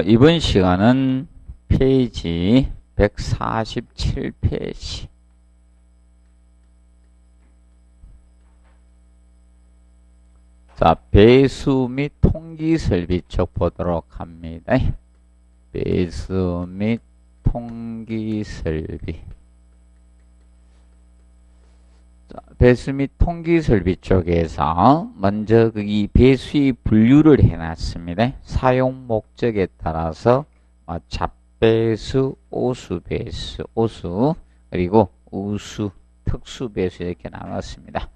이번 시간은 페이지 147페이지. 자, 배수 및 통기 설비 쪽 보도록 합니다. 배수 및 통기 설비. 자, 배수 및 통기 설비 쪽에서 먼저 이 배수의 분류를 해놨습니다. 사용 목적에 따라서 잡배수, 오수배수, 그리고 우수, 특수배수 이렇게 나눴습니다.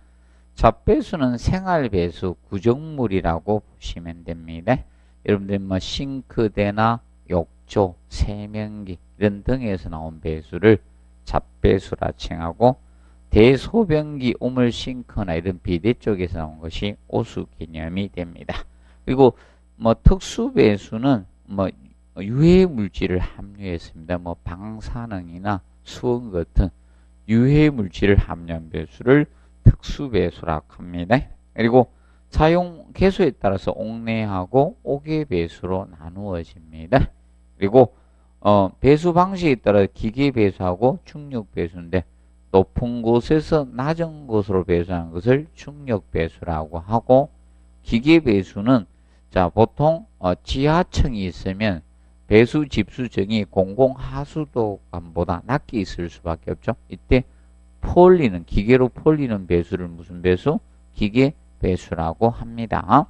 잡배수는 생활배수, 구정물이라고 보시면 됩니다. 여러분들 싱크대나 욕조, 세면기 이런 등에서 나온 배수를 잡배수라 칭하고, 대소변기, 우물 싱크나 이런 비대 쪽에서 나온 것이 오수 개념이 됩니다. 그리고 특수배수는 유해 물질을 함유했습니다. 방사능이나 수은 같은 유해 물질을 함유한 배수를 특수배수라고 합니다. 그리고 사용 개수에 따라서 옥내하고 옥외배수로 나누어집니다. 그리고 배수 방식에 따라 기계배수하고 중력배수인데, 높은 곳에서 낮은 곳으로 배수하는 것을 중력배수라고 하고, 기계배수는 보통 지하층이 있으면 배수 집수정이 공공하수도관보다 낮게 있을 수밖에 없죠. 이때 기계로 폴리는 배수를 무슨 배수? 기계배수라고 합니다.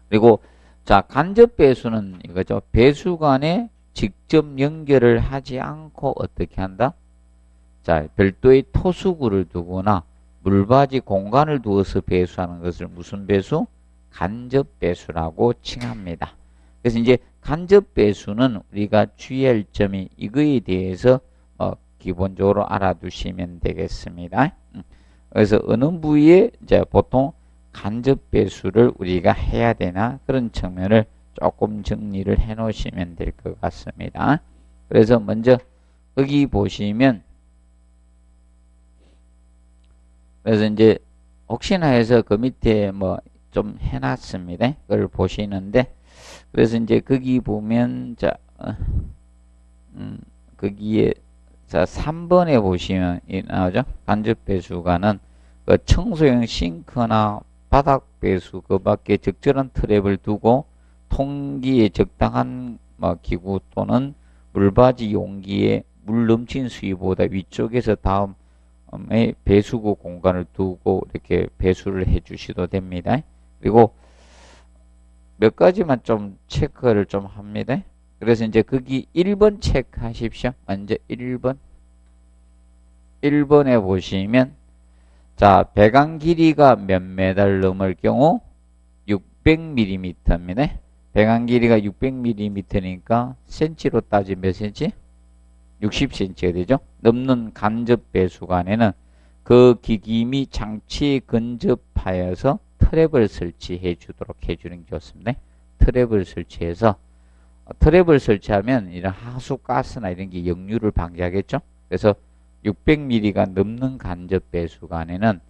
그리고 간접배수는 이거죠. 배수관에 직접 연결을 하지 않고 어떻게 한다? 별도의 토수구를 두거나 물받이 공간을 두어서 배수하는 것을 무슨 배수? 간접배수라고 칭합니다. 그래서 이제 간접배수는 우리가 주의할 점이 이거에 대해서 기본적으로 알아두시면 되겠습니다. 그래서 어느 부위에 보통 간접배수를 우리가 해야 되나, 그런 측면을 조금 정리를 해 놓으시면 될 것 같습니다. 그래서 먼저 여기 보시면, 그래서 이제 혹시나 해서 그 밑에 좀 해놨습니다. 그걸 보시는데, 그래서 이제 거기 보면 거기에 3번에 보시면 나오죠. 간접배수관은 청소용 싱크나 바닥배수 그 밖에 적절한 트랩을 두고 통기에 적당한 기구 또는 물받이 용기에 물 넘친 수위보다 위쪽에서 다음에 배수구 공간을 두고 이렇게 배수를 해 주셔도 됩니다. 그리고 몇 가지만 좀 체크를 좀 합니다. 그래서 이제 거기 1번 체크하십시오. 먼저 1번. 1번에 보시면 배관 길이가 몇 미터를 넘을 경우 600mm입니다. 배관 길이가 600mm니까 센치로 따지면 몇 센치? 60cm가 되죠. 넘는 간접 배수관에는 그 기기 및 장치에 근접하여서 트랩을 설치해 주도록 해주는 게 좋습니다. 트랩을 설치하면 이런 하수가스나 이런 게 역류를 방지하겠죠. 그래서 600mm가 넘는 간접 배수관에는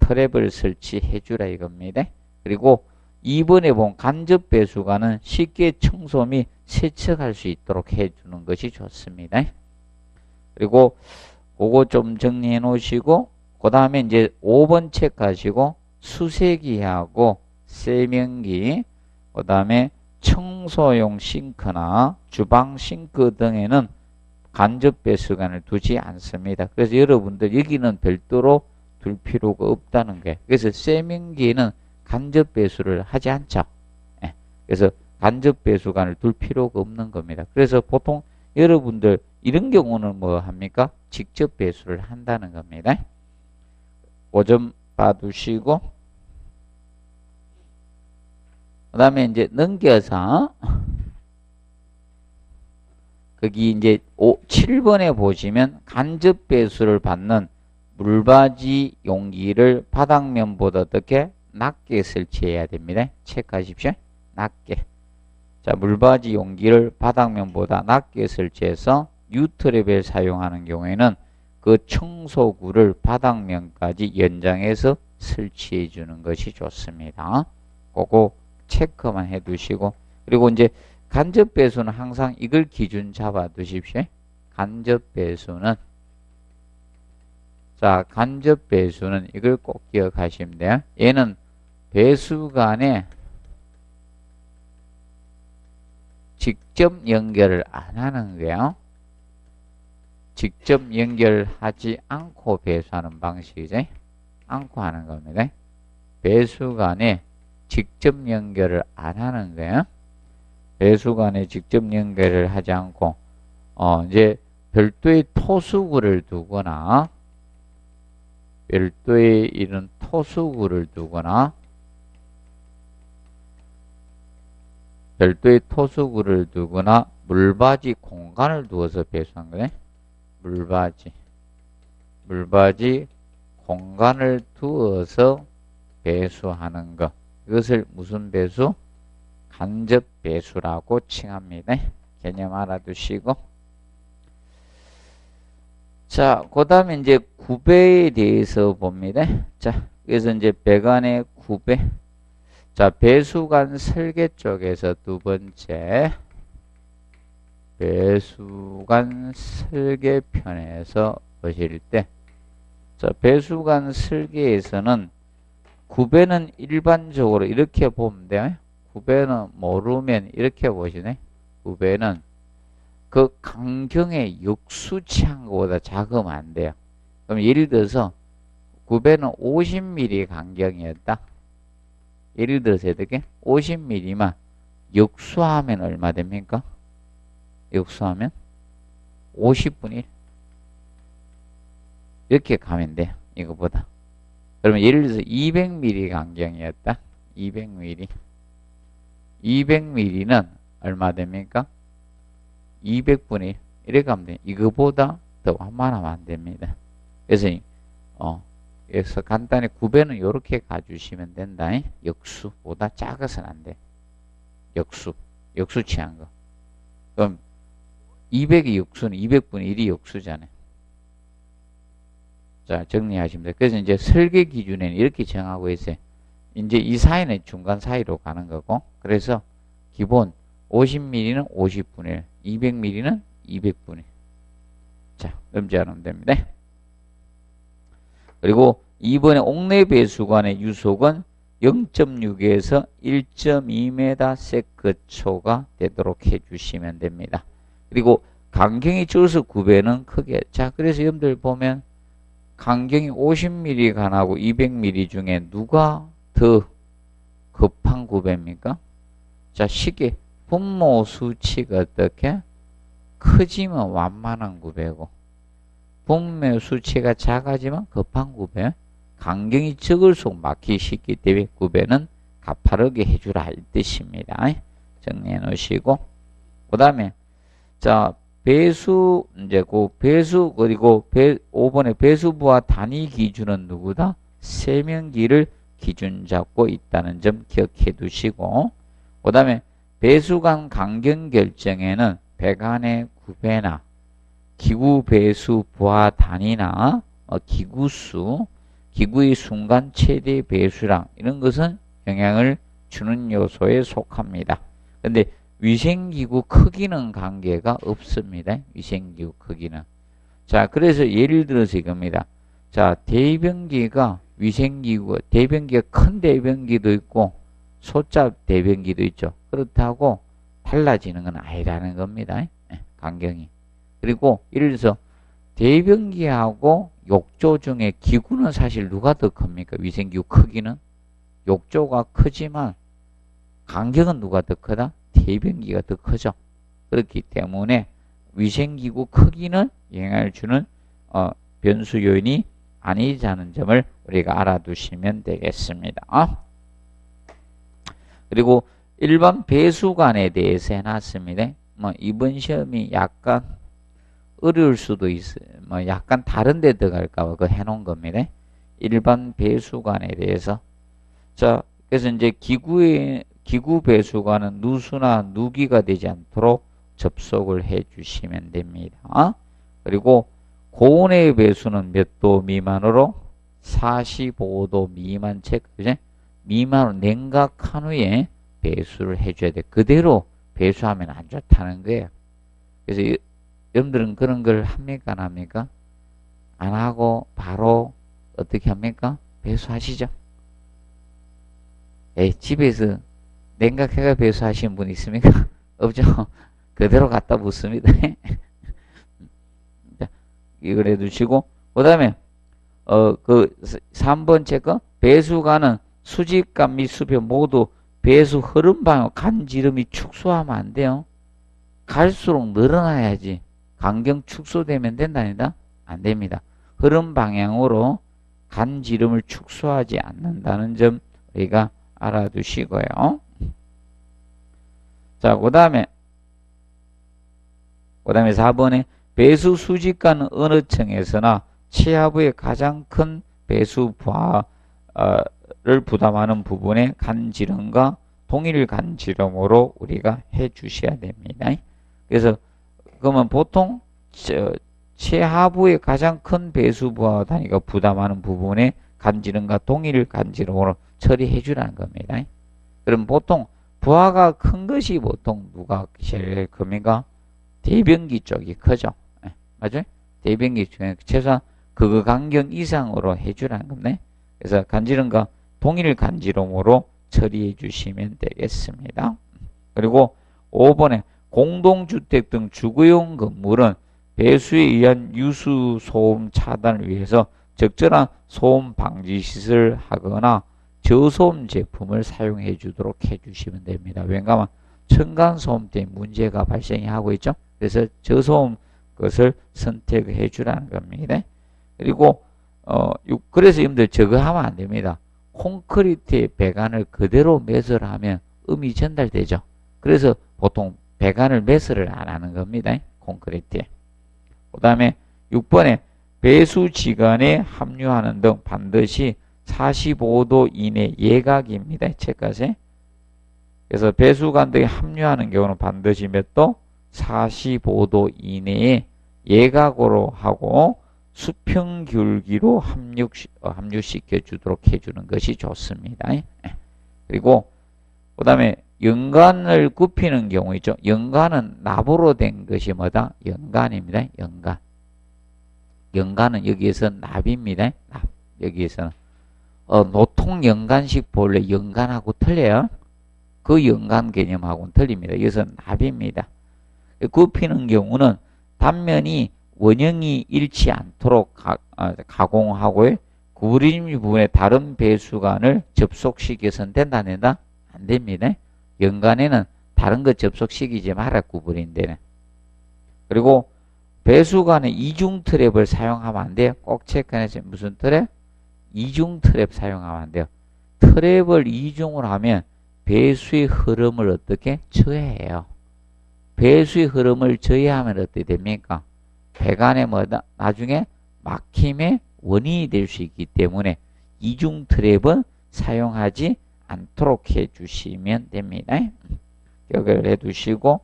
트랩을 설치해 주라 이겁니다. 그리고 2번에 보면 간접 배수관은 쉽게 청소 및 세척할 수 있도록 해주는 것이 좋습니다. 그리고 그거 좀 정리해 놓으시고, 그 다음에 이제 5번 체크하시고, 수세기하고 세면기, 그 다음에 청소용 싱크나 주방 싱크 등에는 간접 배수관을 두지 않습니다. 그래서 여러분들 여기는 별도로 둘 필요가 없다는 거예요. 그래서 세면기에는 간접 배수를 하지 않죠. 그래서 간접 배수관을 둘 필요가 없는 겁니다. 그래서 보통 여러분들 이런 경우는 합니까? 직접 배수를 한다는 겁니다. 5점 봐두시고, 그 다음에 이제 넘겨서 거기 이제 7번에 보시면 간접 배수를 받는 물받이 용기를 바닥면보다 어떻게 낮게 설치해야 됩니다. 체크하십시오. 낮게. 물받이 용기를 바닥면보다 낮게 설치해서 유트랩을 사용하는 경우에는 그 청소구를 바닥면까지 연장해서 설치해 주는 것이 좋습니다. 그거 체크만 해 두시고, 그리고 이제 간접 배수는 항상 이걸 기준 잡아 두십시오. 간접 배수는, 자, 간접 배수는 이걸 꼭 기억하시면 돼요. 얘는 배수 간에 직접 연결을 안 하는 거예요. 직접 연결하지 않고 배수하는 방식이죠. 않고 하는 겁니다. 배수 간에 직접 연결을 안 하는 거예요. 배수 간에 직접 연결을 하지 않고, 이제 별도의 토수구를 두거나, 별도의 이런 토수구를 두거나, 별도의 토수구를 두거나, 물받이 공간을 두어서 배수한 거네. 물받이 공간을 두어서 배수하는 것. 이것을 무슨 배수? 간접 배수라고 칭합니다. 개념 알아두시고. 자, 그 다음에 이제 구배에 대해서 봅니다. 자, 그래서 이제 배관의 구배. 자, 배수관 설계 쪽에서 두 번째. 배수관 설계편에서 보실 때, 자, 배수관 설계에서는 구배는 일반적으로 이렇게 보면 돼요. 구배는 모르면 이렇게 보시네. 구배는 그 강경의 역수치한 것보다 작으면 안 돼요. 그럼 예를 들어서 구배는 50mm 간경이었다. 예를 들어서 어떻게? 50mm만 역수하면 얼마 됩니까? 역수하면 50분의 1. 이렇게 가면 돼요. 이거보다. 그러면 예를 들어서 200mm 간경이었다. 200mm. 200mm는 얼마 됩니까? 200분의 1. 이렇게 가면 돼요. 이거보다 더 완만하면 안 됩니다. 그래서, 여기서 간단히 구배는 이렇게 가주시면 된다. 역수보다 작아서는 안 돼. 역수 취한 거. 그럼 200이 역수는 200분의 1이 역수잖아요. 자, 정리하시면 돼요. 그래서 이제 설계 기준에는 이렇게 정하고 있어요. 이제 이 사이는 중간 사이로 가는 거고, 그래서 기본 50mm는 50분의 1, 200mm는 200분의 1. 자, 염지하면 됩니다. 그리고 이번에 옥내 배수관의 유속은 0.6에서 1.2m 세크초가 되도록 해주시면 됩니다. 그리고 간경이 줄수 구배는 크게, 자, 그래서 여러분들 보면 간경이 50mm 간하고 200mm 중에 누가 더 급한 구배입니까? 자, 쉽게 분모 수치가 어떻게? 크지만 완만한 구배고, 분모 수치가 작아지면 급한 구배. 간경이 적을수록 막히기 쉽기 때문에 구배는 가파르게 해주라 이 뜻입니다. 정리해 놓으시고, 그 다음에 자, 배수, 이제 배수, 그리고 5번의 배수부와 단위 기준은 누구다? 세면기를 기준 잡고 있다는 점 기억해 두시고, 그 다음에 배수관 간경 결정에는 배관의 구배나 기구 배수 부하 단위나 기구수, 기구의 순간 최대 배수량, 이런 것은 영향을 주는 요소에 속합니다. 근데 위생기구 크기는 관계가 없습니다. 위생기구 크기는. 자, 그래서 예를 들어서 이겁니다. 자, 대변기가 위생기구, 대변기가 큰 대변기도 있고 소자 대변기도 있죠. 그렇다고 달라지는 건 아니라는 겁니다. 간경이. 그리고 예를 들어서 대변기하고 욕조 중에 기구는 사실 누가 더 큽니까? 위생기구 크기는? 욕조가 크지만 간격은 누가 더 크다? 대변기가 더 크죠. 그렇기 때문에 위생기구 크기는 영향을 주는 변수 요인이 아니자는 점을 우리가 알아두시면 되겠습니다. 그리고 일반 배수관에 대해서 해놨습니다. 이번 시험이 약간 어려울 수도 있어요. 약간 다른 데 들어갈까봐 그거 해놓은 겁니다. 일반 배수관에 대해서. 자, 그래서 이제 기구 배수관은 누수나 누기가 되지 않도록 접속을 해 주시면 됩니다. 그리고 고온의 배수는 몇 도 미만으로? 45도 미만 체크, 미만으로 냉각한 후에 배수를 해줘야 돼. 그대로 배수하면 안 좋다는 거예요. 그래서 여러분들은 그런 걸 합니까? 안 합니까? 안 하고 바로 어떻게 합니까? 배수하시죠. 집에서 냉각해가 배수하시는 분 있습니까? 없죠? 그대로 갖다 붓습니다. 자, 이걸 해두시고, 그 다음에, 3번째 거, 배수관은 수직간 및 수표 모두 배수 흐름 방향 간지름이 축소하면 안 돼요. 갈수록 늘어나야지. 간경 축소되면 된다니다? 안 됩니다. 흐름 방향으로 간지름을 축소하지 않는다는 점 우리가 알아두시고요. 자, 그 다음에 4번에 배수 수직관은 어느 층에서나 최하부의 가장 큰 배수 부하를 부담하는 부분의 간지름과 동일 간지름으로 우리가 해 주셔야 됩니다. 그래서 그러면 보통 최하부의 가장 큰 배수 부하 단위가 부담하는 부분의 간지름과 동일 간지름으로 처리해 주라는 겁니다. 그럼 보통 부하가 큰 것이 보통 누가 제일 큽니까? 대변기 쪽이 크죠. 맞아요? 대변기 중에 최소한 그거 간격 이상으로 해주라는 겁니다. 그래서 간지름과 동일 간지름으로 처리해 주시면 되겠습니다. 그리고 5번에 공동주택 등 주거용 건물은 배수에 의한 유수 소음 차단을 위해서 적절한 소음 방지 시설을 하거나 저소음 제품을 사용해 주도록 해 주시면 됩니다. 왜냐하면 층간소음 때문에 문제가 발생이 하고 있죠. 그래서 저소음 것을 선택해 주라는 겁니다. 그리고 그래서 여러분들 저거 하면 안 됩니다. 콘크리트의 배관을 그대로 매설을 하면 음이 전달되죠. 그래서 보통 배관을 매설을 안 하는 겁니다. 콘크리트에. 그 다음에 6번에 배수지간에 합류하는 등 반드시 45도 이내 예각입니다. 책까지. 그래서 배수관 등에 합류하는 경우는 반드시 몇 도? 45도 이내에 예각으로 하고 수평 귤기로 합류시켜 주도록 해주는 것이 좋습니다. 그리고 그 다음에 연간을 굽히는 경우 있죠. 연간은 납으로 된 것이 뭐다? 연간입니다. 연간. 연간은 여기에서 납입니다. 납. 여기에서는 노통 연간식 본래 연간하고 틀려요. 그 연간 개념하고는 틀립니다. 여기서 납입니다. 굽히는 경우는 단면이 원형이 잃지 않도록 가공하고 구부림 부분에 다른 배수관을 접속시켜서는 된다? 안 됩니다. 연간에는 다른 거 접속시키지 마라, 구부린 데는. 그리고 배수관에 이중 트랩을 사용하면 안 돼요. 꼭 체크해서 무슨 트랩? 이중 트랩 사용하면 안 돼요. 트랩을 이중으로 하면 배수의 흐름을 어떻게 저해해요. 배수의 흐름을 저해하면 어떻게 됩니까? 배관에 뭐다? 나중에 막힘의 원인이 될 수 있기 때문에 이중 트랩은 사용하지 않도록 해 주시면 됩니다. 기억을 해 두시고,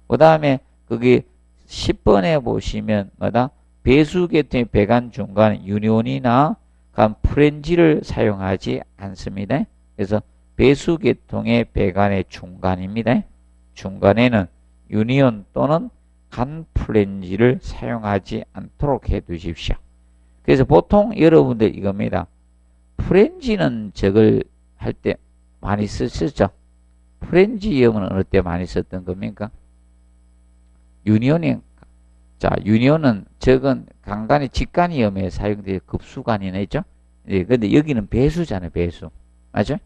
그 다음에 거기 10번에 보시면 뭐다? 배수계통의 배관 중간 유니온이나 간 프렌지를 사용하지 않습니다. 그래서 배수계통의 배관의 중간입니다. 중간에는 유니온 또는 간 플랜지를 사용하지 않도록 해 두십시오. 그래서 보통 여러분들 이겁니다. 프렌지는 저걸 할 때 많이 쓰셨죠? 프렌지 염은 어느 때 많이 썼던 겁니까? 유니온이, 자, 유니온은 저건 간간의 직간이 염에 사용되어 급수관이나 있죠? 예, 근데 여기는 배수잖아요, 배수. 맞죠?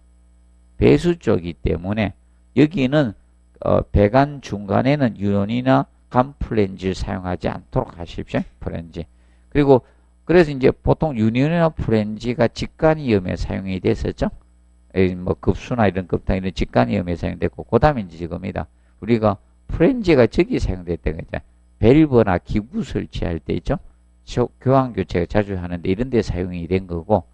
배수 쪽이기 때문에 여기는 배관 중간에는 유니온이나 간 플랜지를 사용하지 않도록 하십시오. 플랜지. 그리고 그래서 이제 보통 유니온이나 플랜지가 직간이염에 사용이 됐었죠. 뭐 급수나 이런 급탕 이런 직간이염에 사용됐고, 그 다음에 이제 이겁니다. 우리가 플랜지가 저기 사용됐다는 거죠. 밸브나 기구 설치할 때 있죠. 교환 교체가 자주 하는데 이런 데 사용이 된 거고,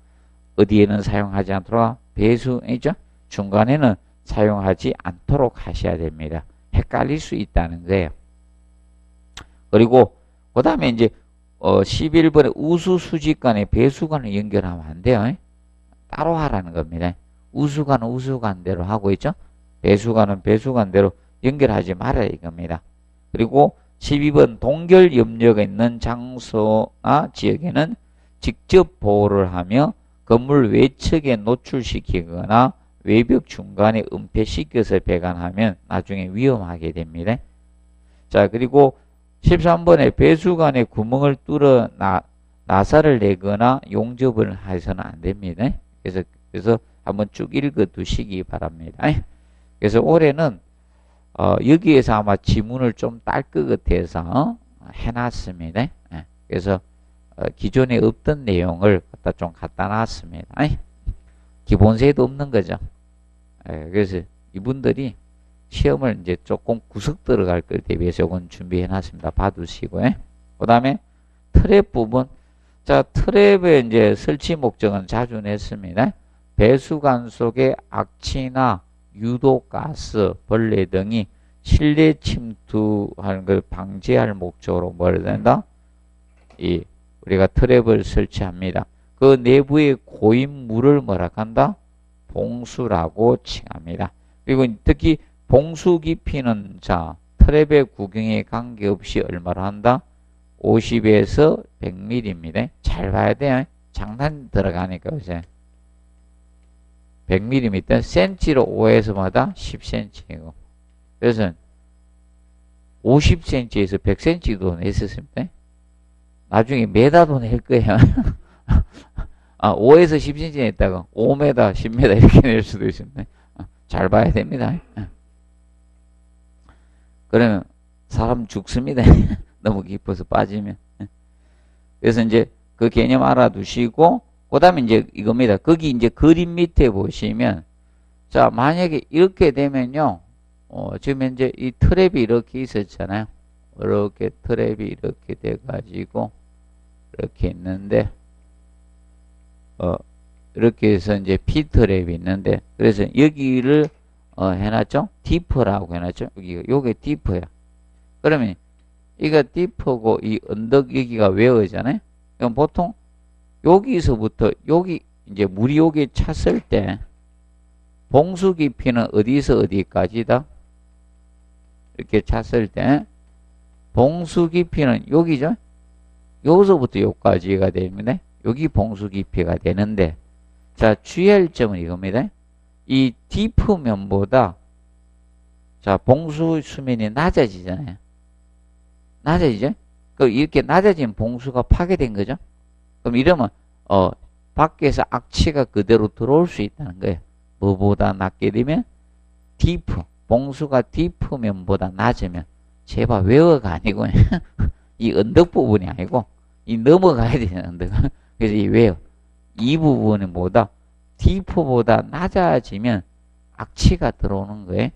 어디에는 사용하지 않도록 배수이죠. 중간에는 사용하지 않도록 하셔야 됩니다. 헷갈릴 수 있다는 거예요. 그리고 그 다음에 이제 11번에 우수 수직간에 배수관을 연결하면 안 돼요. 따로 하라는 겁니다. 우수관은 우수관대로 하고 있죠. 배수관은 배수관대로 연결하지 말아야 이겁니다. 그리고 12번 동결 염려가 있는 장소나 지역에는 직접 보호를 하며 건물 외측에 노출시키거나 외벽 중간에 은폐시켜서 배관하면 나중에 위험하게 됩니다. 자, 그리고 13번에 배수관에 구멍을 뚫어 나사를 내거나 용접을 해서는 안 됩니다. 그래서 한번 쭉 읽어 두시기 바랍니다. 그래서 올해는 여기에서 아마 지문을 좀 딸 것 같아서 해놨습니다. 그래서 기존에 없던 내용을 좀 갖다 놨습니다. 기본세도 없는 거죠. 그래서 이분들이 시험을 이제 조금 구석 들어갈 걸 대비해서 이건 준비해 놨습니다. 봐두시고요. 그 다음에 트랩 부분. 자, 트랩의 이제 설치 목적은 자주 냈습니다. 배수관 속에 악취나 유독가스, 벌레 등이 실내 침투하는 걸 방지할 목적으로 뭘 된다? 우리가 트랩을 설치합니다. 그 내부에 고인 물을 뭐라 한다? 봉수라고 칭합니다. 그리고 특히 봉수 깊이는 자, 트랩의 구경에 관계없이 얼마로 한다? 50에서 100mm입니다. 잘 봐야 돼요. 장난 들어가니까 이제 100mm, 센치로 5에서마다 10cm이고. 그래서 50cm에서 100cm도 냈었습니다. 나중에 메다도 낼 거예요. 5에서 10cm 냈다가 5m, 10m 이렇게 낼 수도 있습니다. 잘 봐야 됩니다. 그러면 사람 죽습니다. 너무 깊어서 빠지면. 그래서 이제 그 개념 알아두시고, 그 다음에 이제 이겁니다. 거기 이제 그림 밑에 보시면, 자, 만약에 이렇게 되면요, 지금 이제 이 트랩이 이렇게 있었잖아요. 이렇게 트랩이 이렇게 돼가지고, 이렇게 있는데, 이렇게 해서 이제 P트랩이 있는데, 그래서 여기를, 해놨죠? 디퍼라고 해놨죠? 요게 디퍼야. 그러면, 이거 디퍼고, 이 언덕 여기가 웨어잖아요? 그럼 보통, 여기서부터, 여기, 이제 물이 여기 찼을 때, 봉수 깊이는 어디서 어디까지다? 이렇게 찼을 때, 봉수 깊이는 여기죠? 여기서부터 여기까지가 됩니다. 여기 봉수 깊이가 되는데, 자, 주의할 점은 이겁니다. 이 디프면보다, 자, 봉수 수면이 낮아지잖아요. 낮아지죠? 그럼 이렇게 낮아진 봉수가 파괴된 거죠? 그럼 이러면, 밖에서 악취가 그대로 들어올 수 있다는 거예요. 뭐보다 낮게 되면? 디프. 봉수가 디프면보다 낮으면, 제발 웨어가 아니고, 이 언덕 부분이 아니고, 이 넘어가야 되는 언덕. 그래서 이 웨어. 이 부분이 뭐다? 디프보다 낮아지면 악취가 들어오는 거예요.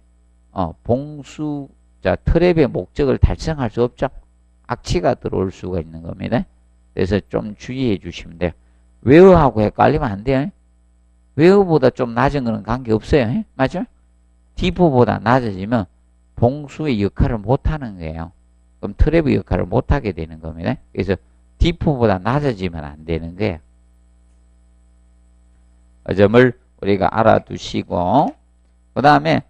봉수, 자, 트랩의 목적을 달성할 수 없죠. 악취가 들어올 수가 있는 겁니다. 그래서 좀 주의해 주시면 돼요. 웨어하고 헷갈리면 안 돼요. 웨어보다 좀 낮은 거는 관계없어요. 맞죠? 디프보다 낮아지면 봉수의 역할을 못하는 거예요. 그럼 트랩의 역할을 못하게 되는 겁니다. 그래서 디프보다 낮아지면 안 되는 거예요. 그 점을 우리가 알아두시고, 그 다음에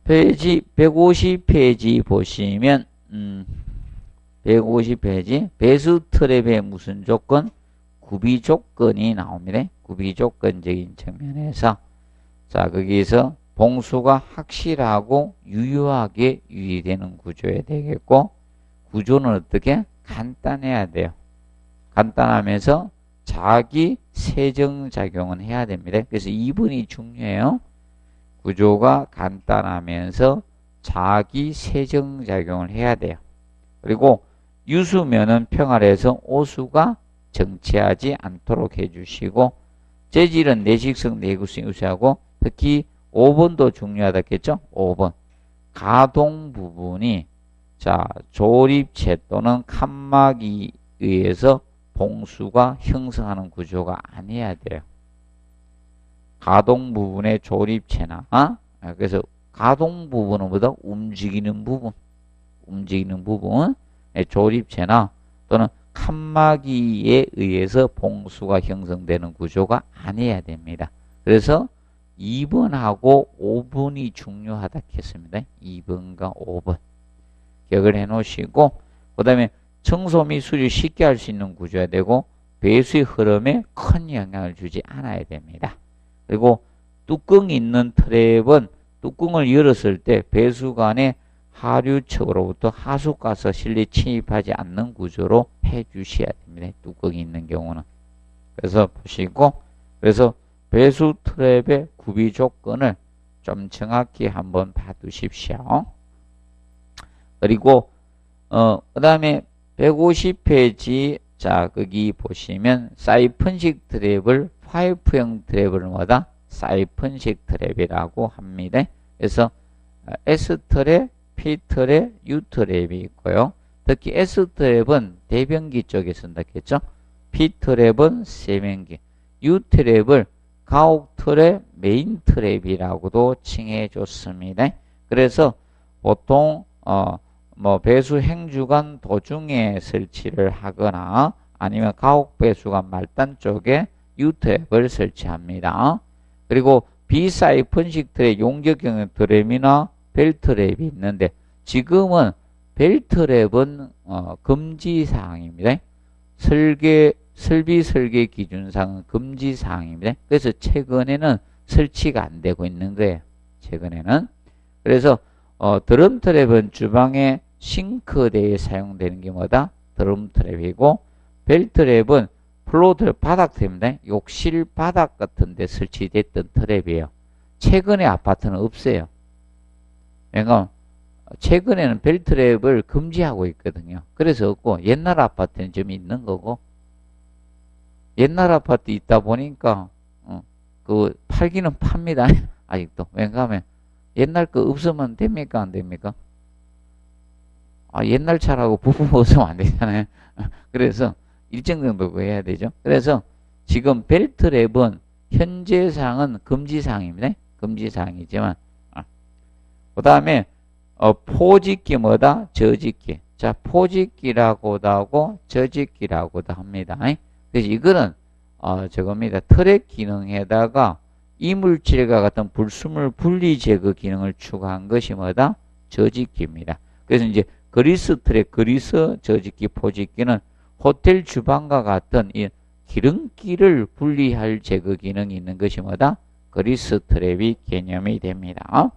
페이지 150페이지 보시면 150페이지 배수 트랩의 무슨 조건? 구비 조건이 나옵니다. 구비 조건적인 측면에서, 자, 거기서 봉수가 확실하고 유효하게 유지되는 구조에 되겠고, 구조는 어떻게? 간단해야 돼요. 간단하면서 자기 세정작용은 해야 됩니다. 그래서 2번이 중요해요. 구조가 간단하면서 자기 세정작용을 해야 돼요. 그리고 유수면은 평활해서 오수가 정체하지 않도록 해주시고, 재질은 내식성, 내구성 유수하고, 특히 5번도 중요하다겠죠? 5번. 가동 부분이, 자, 조립체 또는 칸막이에 의해서 봉수가 형성하는 구조가 아니어야 돼요. 가동 부분의 조립체나, 그래서 가동 부분은 뭐다? 움직이는 부분. 움직이는 부분, 조립체나 또는 칸막이에 의해서 봉수가 형성되는 구조가 아니어야 됩니다. 그래서 2번하고 5번이 중요하다 했습니다. 2번과 5번. 기억을 해 놓으시고, 그 다음에 청소 및 수리 쉽게 할 수 있는 구조야 되고, 배수의 흐름에 큰 영향을 주지 않아야 됩니다. 그리고 뚜껑이 있는 트랩은 뚜껑을 열었을 때 배수관에 하류측으로부터 하수가스 실내 침입하지 않는 구조로 해 주셔야 됩니다. 뚜껑이 있는 경우는. 그래서 보시고, 그래서 배수 트랩의 구비 조건을 좀 정확히 한번 봐두십시오. 그리고 그 다음에 150페이지 자 거기 보시면 사이펀식 트랩을 파이프형 트랩을 뭐다? 사이펀식 트랩이라고 합니다. 그래서 S트랩, P트랩, U트랩이 있고요. 특히 S트랩은 대변기 쪽에 쓴다 했죠. P트랩은 세면기, U트랩을 가옥 트랩, 메인 트랩이라고도 칭해 줬습니다. 그래서 보통 뭐 배수 행주관 도중에 설치를 하거나 아니면 가옥 배수관 말단 쪽에 U트랩을 설치합니다. 그리고 비사이펀식 트랩 용접형 트랩이나 벨트랩이 있는데 지금은 벨트랩은 금지사항입니다. 설비 설계 기준상은 금지사항입니다. 그래서 최근에는 설치가 안 되고 있는 거예요. 최근에는. 그래서 드럼 트랩은 주방의 싱크대에 사용되는 게 뭐다? 드럼 트랩이고, 벨트랩은 플로우 트랩, 바닥 트랩입니다. 욕실 바닥 같은 데 설치됐던 트랩이에요. 최근에 아파트는 없어요. 그러니까 최근에는 벨트랩을 금지하고 있거든요. 그래서 없고, 옛날 아파트는 좀 있는 거고, 옛날 아파트 있다 보니까 그 팔기는 팝니다. 아직도. 왜냐하면 옛날 거 없으면 됩니까? 안 됩니까? 옛날 차라고 부품 없으면 안 되잖아요. 그래서 일정 정도 그거 해야 되죠. 그래서 지금 벨트랩은 현재상은 금지사항입니다. 금지사항이지만 그 다음에 포집기 뭐다? 저집기. 자, 포집기라고도 하고 저집기라고도 합니다. 그래서 이거는 저겁니다. 트랩 기능에다가 이물질과 같은 불순물 분리 제거 기능을 추가한 것이 뭐다? 저집기입니다. 그래서 이제 그리스 트랩, 그리스 저집기, 포집기는 호텔 주방과 같은 이 기름기를 분리할 제거 기능이 있는 것이 뭐다? 그리스 트랩이 개념이 됩니다.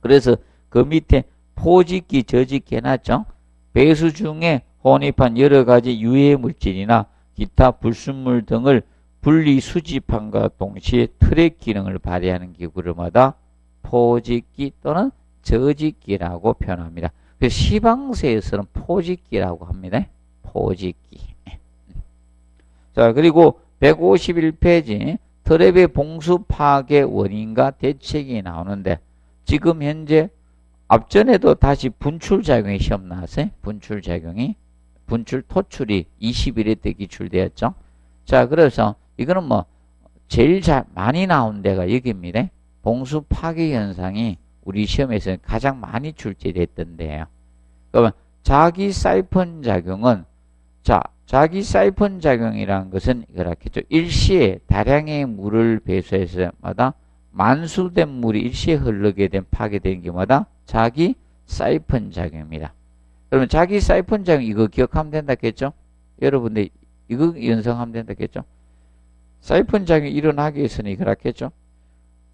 그래서 그 밑에 포집기, 저집기 해놨죠? 배수 중에 혼입한 여러 가지 유해 물질이나 기타 불순물 등을 분리 수집함과 동시에 트랩 기능을 발휘하는 기구를마다 포집기 또는 저집기라고 표현합니다. 그래서 시방서에서는 포집기라고 합니다. 포집기. 자, 그리고 151페이지 트랩의 봉수 파괴 원인과 대책이 나오는데 지금 현재 앞전에도 다시 분출작용이 시험 나왔어요. 분출작용이. 분출 토출이 21회 때 기출되었죠. 자, 그래서 이거는 뭐 제일 많이 나온 데가 여기입니다. 봉수 파괴 현상이 우리 시험에서 가장 많이 출제됐던 데예요. 그러면 자기 사이펀 작용은 자기 사이펀 작용이라는 것은 이렇겠죠. 일시에 다량의 물을 배수해서 마다 만수된 물이 일시에 흐르게 된 파괴된 경우마다 자기 사이펀 작용입니다. 그러면 자기 사이펀 작용 이거 기억하면 된다겠죠? 여러분들 이거 연상하면 된다겠죠? 사이펀 작용이 일어나기 위해서는 이거라겠죠?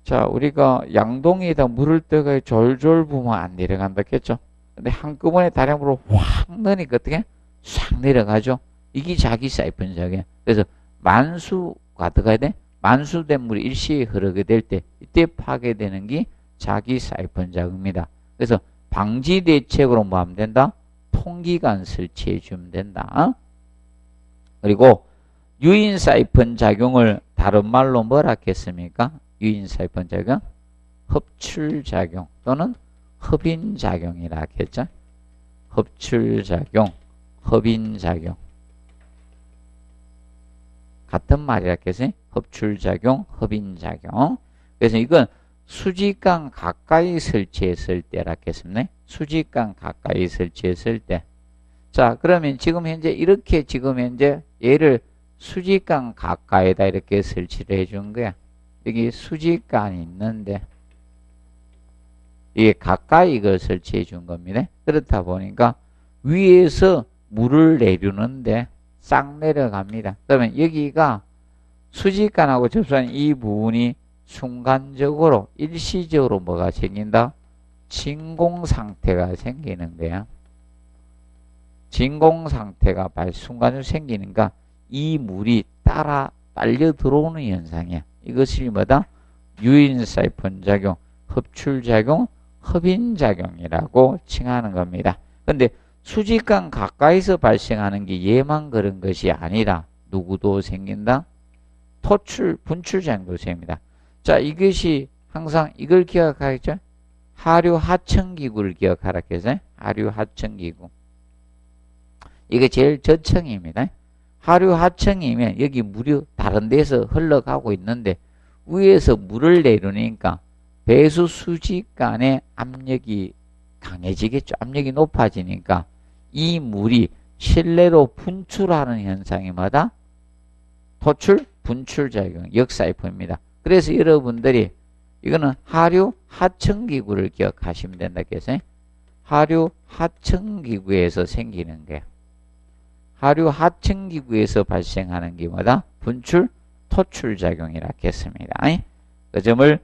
자, 우리가 양동이에다 물을 떠가 졸졸 부으면 안 내려간다겠죠? 근데 한꺼번에 다량물을 확 넣으니까 어떻게? 싹 내려가죠? 이게 자기 사이펀 작용. 그래서 만수가 들어가야 돼? 만수된 물이 일시에 흐르게 될 때 이때 파괴되는 게 자기 사이펀 작용입니다. 그래서 방지 대책으로 뭐 하면 된다? 통기관 설치해 주면 된다. 그리고 유인 사이펀 작용을 다른 말로 뭐라 했습니까? 유인 사이펀 작용, 흡출 작용 또는 흡인 작용이라 했죠. 흡출 작용, 흡인 작용. 같은 말이라 했어요. 흡출 작용, 흡인 작용. 그래서 이건 수직강 가까이 설치했을 때라 했습니다. 수직강 가까이 설치했을 때. 자, 그러면 지금 현재 이렇게 지금 현재 얘를 수직강 가까이다 이렇게 설치를 해준 거야. 여기 수직관이 있는데 이게 가까이 이걸 설치해 준 겁니다. 그렇다 보니까 위에서 물을 내리는데 싹 내려갑니다. 그러면 여기가 수직관하고 접수한 이 부분이 순간적으로 일시적으로 뭐가 생긴다? 진공 상태가 생기는 거야. 진공 상태가 순간적으로 생기니까 이 물이 따라 빨려 들어오는 현상이야. 이것이 뭐다? 유인 사이폰 작용, 흡출 작용, 흡인 작용이라고 칭하는 겁니다. 근데 수직관 가까이서 발생하는 게 얘만 그런 것이 아니라 누구도 생긴다? 토출, 분출 작용도 생깁니다. 자, 이것이 항상 이걸 기억하겠죠? 하류 하층기구를 기억하라 해서 하류 하층기구. 이게 제일 저층입니다. 하류 하층이면 여기 물이 다른 데서 흘러가고 있는데 위에서 물을 내려니까 배수 수직간의 압력이 강해지겠죠. 압력이 높아지니까 이 물이 실내로 분출하는 현상이 뭐다? 토출, 분출 작용, 역사이프입니다. 그래서 여러분들이 이거는 하류 하층기구를 기억하시면 된다 해서 하류 하층기구에서 생기는 거예요. 하류 하층기구에서 발생하는 게 뭐다? 분출, 토출 작용이라 했습니다. 그 점을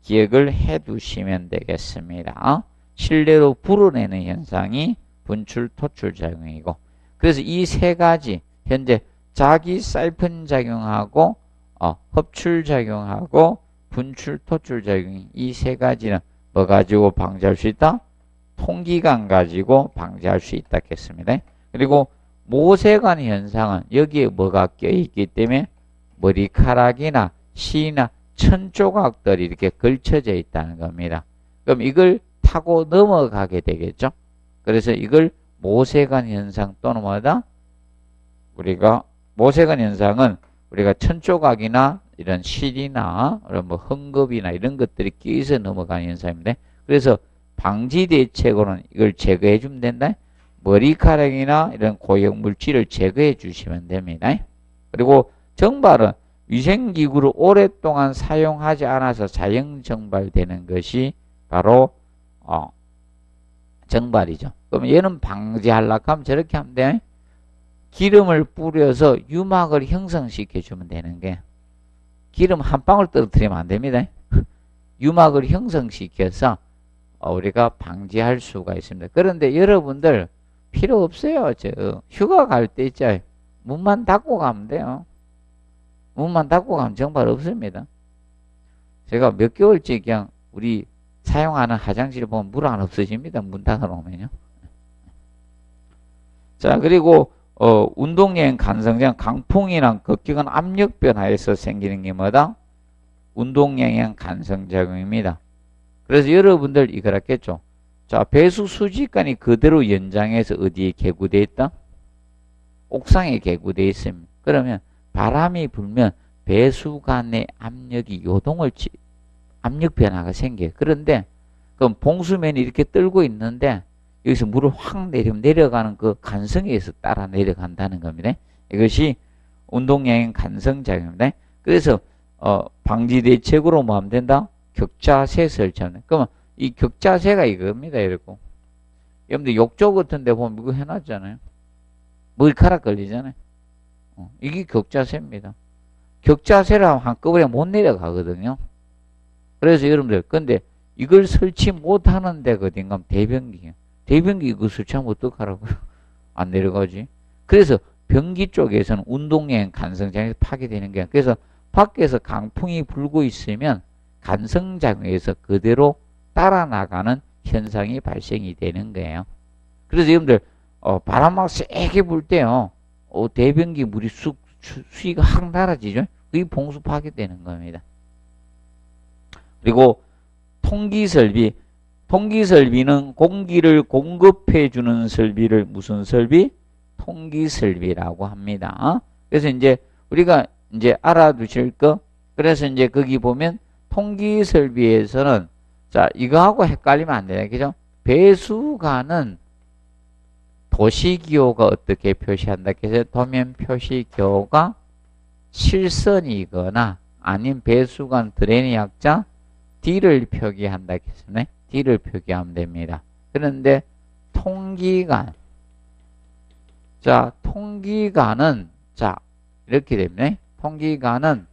기억을 해 두시면 되겠습니다. 실내로 불어내는 현상이 분출, 토출 작용이고, 그래서 이 세 가지 현재 자기 사이폰 작용하고 흡출 작용하고 분출, 토출 작용 이 세 가지는 뭐 가지고 방지할 수 있다? 통기관 가지고 방지할 수 있다 했습니다. 그리고 모세관 현상은 여기에 뭐가 껴있기 때문에 머리카락이나 실이나 천조각들이 이렇게 걸쳐져 있다는 겁니다. 그럼 이걸 타고 넘어가게 되겠죠. 그래서 이걸 모세관 현상 또는 뭐다? 우리가 모세관 현상은 우리가 천조각이나 이런 실이나 뭐 헝겊이나 이런 것들이 끼어서 넘어가는 현상입니다. 그래서 방지 대책으로는 이걸 제거해 주면 된다. 머리카락이나 이런 고형 물질을 제거해 주시면 됩니다. 그리고 정발은 위생기구를 오랫동안 사용하지 않아서 자연 정발되는 것이 바로 정발이죠. 그럼 얘는 방지하려고 하면 저렇게 하면 돼. 기름을 뿌려서 유막을 형성시켜 주면 되는 게, 기름 한 방울 떨어뜨리면 안 됩니다. 유막을 형성시켜서 우리가 방지할 수가 있습니다. 그런데 여러분들 필요 없어요. 저 휴가 갈 때 있죠. 문만 닫고 가면 돼요. 문만 닫고 가면 정발 없습니다. 제가 몇 개월째 그냥 우리 사용하는 화장실 보면 물 안 없어집니다. 문 닫아놓으면요. 자, 그리고 운동여행 간성장 강풍이랑 급격한 압력 변화에서 생기는 게 뭐다? 운동영향 간성작용입니다. 그래서 여러분들 이걸 했겠죠. 자, 배수 수직관이 그대로 연장해서 어디에 개구되어 있다? 옥상에 개구되어 있습니다. 그러면 바람이 불면 배수관의 압력이 압력 변화가 생겨요. 그런데 그럼 봉수면이 이렇게 떨고 있는데 여기서 물을 확 내려가는 그 간성에 의해서 따라 내려간다는 겁니다. 이것이 운동영향 간성작용입니다. 그래서 방지 대책으로 뭐 하면 된다? 격자세 설치하면. 그러면 이 격자세가 이겁니다. 이러고. 여러분들 욕조 같은 데 보면 이거 해놨잖아요. 머리카락 걸리잖아요. 이게 격자세입니다. 격자세라 한꺼번에 못 내려가거든요. 그래서 여러분들, 근데 이걸 설치 못하는 데가 어딘가 하면 대변기예요. 대변기 이거 설치하면 어떡하라고요? 안 내려가지. 그래서 변기 쪽에서는 운동여행 간성작용에서 파괴되는 거야. 그래서 밖에서 강풍이 불고 있으면 간성작용에서 그대로 따라 나가는 현상이 발생이 되는 거예요. 그래서 여러분들 바람 막 세게 불 때요, 대변기 물이 수위가 확 낮아지죠. 그게 봉수 파괴되는 겁니다. 그리고 통기설비. 통기설비는 공기를 공급해주는 설비를 무슨 설비? 통기설비라고 합니다. 그래서 이제 우리가 이제 알아두실 거. 그래서 이제 거기 보면 통기설비에서는 자, 이거하고 헷갈리면 안 돼요. 그죠? 배수관은 도시기호가 어떻게 표시한다? 그래서 도면 표시기호가 실선이거나 아닌 배수관 드레인의 약자 D를 표기한다 했습니다. D를 표기하면 됩니다. 그런데 통기관. 자, 통기관은 자, 이렇게 됩니다. 통기관은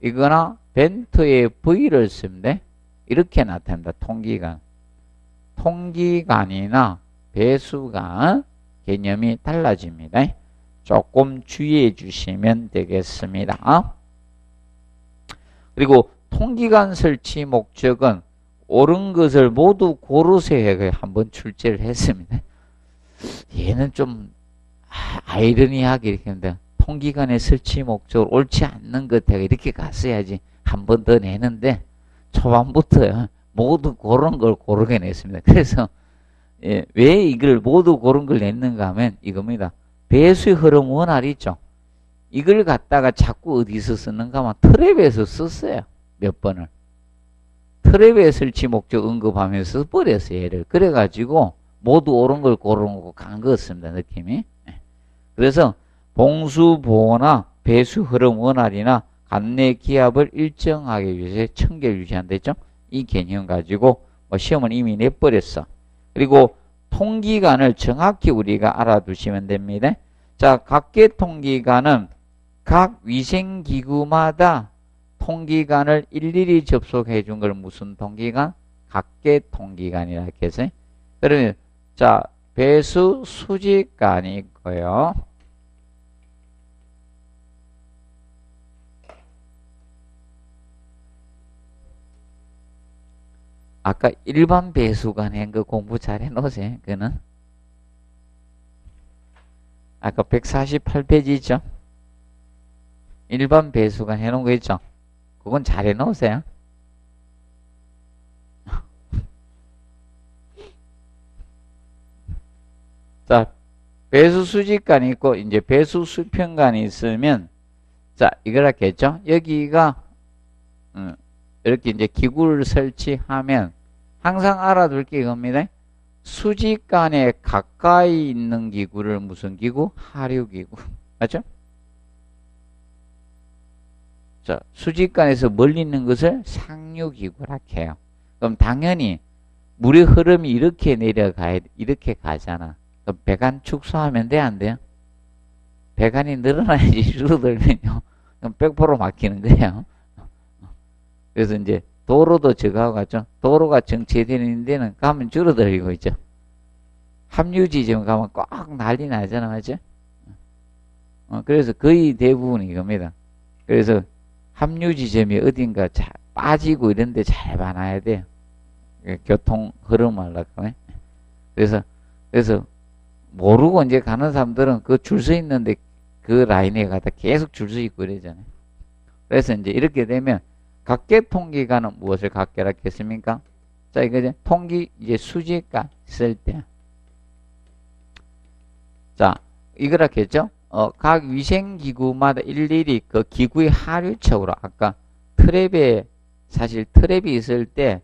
이거나 벤트의 V를 쓰면 이렇게 나타납니다. 통기관. 통기관이나 배수관 개념이 달라집니다. 조금 주의해 주시면 되겠습니다. 그리고 통기관 설치 목적은 옳은 것을 모두 고르세요. 한번 출제를 했습니다. 얘는 좀 아이러니하게 이렇게 합니다. 통기관의 설치 목적을 옳지 않는 것에 이렇게 갔어야지 한 번 더 내는데 초반부터 모두 고른 걸 고르게 냈습니다. 그래서 왜 이걸 모두 고른 걸 냈는가 하면 이겁니다. 배수의 흐름 원활 있죠. 이걸 갖다가 자꾸 어디서 쓰는가 하면 트랩에서 썼어요. 몇 번을. 트랩의 설치 목적 언급하면서 써버렸어요. 얘를. 그래가지고 모두 옳은 걸 고르는 거 간 것 같습니다. 느낌이. 그래서 봉수보호나 배수 흐름 원활이나 관내 기압을 일정하게 유지해 청결 유지한다 했죠. 이 개념 가지고 시험은 이미 내버렸어. 그리고 통기관을 정확히 우리가 알아두시면 됩니다. 자, 각계 통기관은 각 위생기구마다 통기관을 일일이 접속해 준 걸 무슨 통기관? 각계 통기관이라 했어요. 그러면 자, 배수 수직관이 있고요. 아까 일반 배수관 한 거 공부 잘 해놓으세요. 그거는 아까 148페이지죠. 일반 배수관 해놓은 거 있죠. 그건 잘 해놓으세요. 자, 배수 수직관이 있고 이제 배수 수평관이 있으면 자, 이걸 하겠죠. 여기가 이렇게 이제 기구를 설치하면 항상 알아둘 게 이겁니다. 수직관에 가까이 있는 기구를 무슨 기구? 하류기구. 맞죠? 자, 수직관에서 멀리 있는 것을 상류기구라 해요. 그럼 당연히 물의 흐름이 이렇게 내려가야 이렇게 가잖아. 그럼 배관 축소하면 돼, 안 돼요? 배관이 늘어나야지 줄어들면요. 그럼 100% 막히는 거예요. 그래서 이제 도로도 저거하고 같죠. 도로가 정체되는 데는 가면 줄어들고 있죠. 합류 지점 가면 꽉 난리 나잖아, 맞죠? 그래서 거의 대부분 이겁니다. 그래서 합류 지점이 어딘가 잘 빠지고 이런 데 잘 봐놔야 돼요. 교통 흐름 하려고. 그래서 모르고 이제 가는 사람들은 그 줄 서 있는데 그 라인에 가다 계속 줄 서 있고 이러잖아요. 그래서 이제 이렇게 되면 각계 통기관은 무엇을 각계라 했습니까? 자, 이거 통기 이제 수직관 쓸 때. 자, 이거라 했죠? 각 위생기구마다 일일이 그 기구의 하류측으로 아까 트랩에 사실 트랩이 있을 때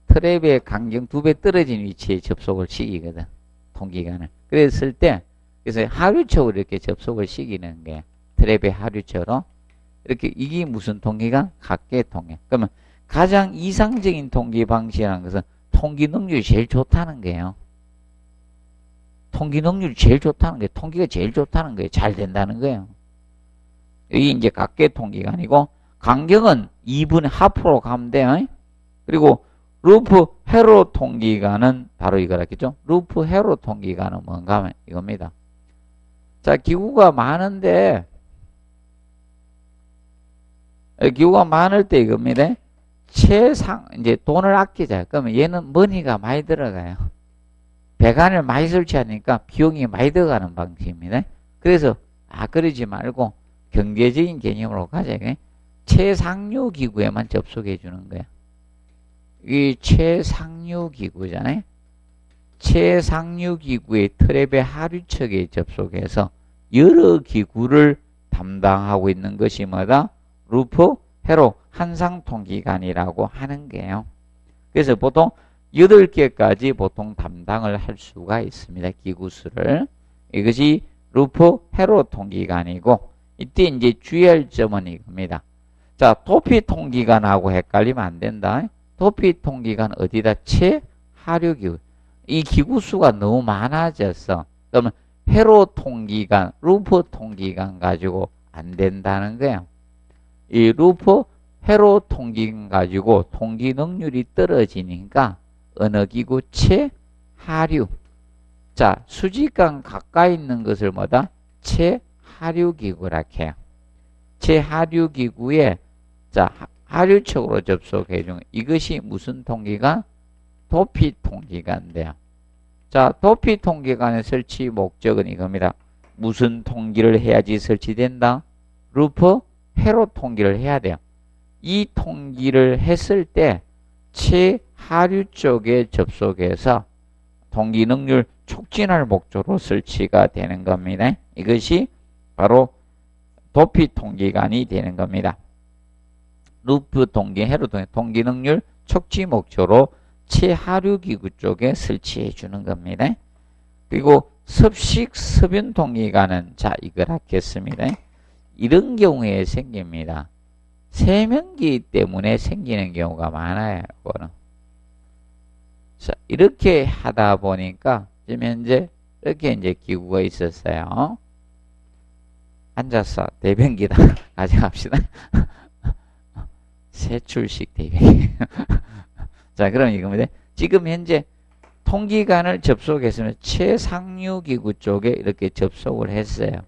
트랩의 간격 2배 떨어진 위치에 접속을 시키거든. 통기관을. 그랬을 때 그래서 하류측으로 이렇게 접속을 시키는 게 트랩의 하류측으로 이렇게 이게 무슨 통기관? 각계 통계. 그러면 가장 이상적인 통기 방식이라는 것은 통기 능률이 제일 좋다는 거예요. 통기 능률이 제일 좋다는 거예요. 통기가 제일 좋다는 거예요. 잘 된다는 거예요. 이게 이제 각계 통기관이고 간격은 2분의 하프로 가면 돼요. 그리고 루프 회로 통기관은 바로 이거라겠죠. 루프 회로 통기관은 뭔가 하면 이겁니다. 자, 기구가 많은데 기구가 많을 때 이겁니다. 이제 돈을 아끼자. 그러면 얘는 머니가 많이 들어가요. 배관을 많이 설치하니까 비용이 많이 들어가는 방식입니다. 그래서 그러지 말고 경제적인 개념으로 가자. 최상류 기구에만 접속해 주는 거야. 이 최상류 기구잖아요. 최상류 기구의 트랩의 하류측에 접속해서 여러 기구를 담당하고 있는 것이 뭐다? 루프, 회로, 한상통기관이라고 하는 게요. 그래서 보통 8개까지 보통 담당을 할 수가 있습니다. 기구수를. 이것이 루프, 회로 통기관이고 이때 이제 주의할 점은 이겁니다. 자, 도피 통기관하고 헷갈리면 안 된다. 도피 통기관 어디다? 체하류기구. 이 기구수가 너무 많아졌어. 그러면 회로 통기관, 루프 통기관 가지고 안 된다는 거야. 이 루프 회로 통기관 가지고 통기 능률이 떨어지니까 어느 기구? 체하류. 자, 수직관 가까이 있는 것을 뭐다? 체하류기구라 해요. 체하류기구에 자, 하류측으로 접속해 준 이것이 무슨 통기관? 도피 통기관인데요. 자, 도피 통기관의 설치 목적은 이겁니다. 무슨 통기를 해야지 설치된다? 루프 회로 통기를 해야 돼요. 이 통기를 했을 때 체하류 쪽에 접속해서 통기 능률 촉진할 목적으로 설치가 되는 겁니다. 이것이 바로 도피 통기관이 되는 겁니다. 루프 통기, 회로 통기, 통기 능률 촉진 목적으로 체하류 기구 쪽에 설치해 주는 겁니다. 그리고 섭식 섭연 통기관은 자, 이걸 하겠습니다. 이런 경우에 생깁니다. 세면기 때문에 생기는 경우가 많아요. 이거는. 자, 이렇게 하다 보니까 지금 현재 이렇게 이제 기구가 있었어요. 앉아서 대변기다 가져갑시다. 세출식 대변기. 자, 그럼 이겁니다. 지금 현재 통기관을 접속했으면 최상류기구 쪽에 이렇게 접속을 했어요.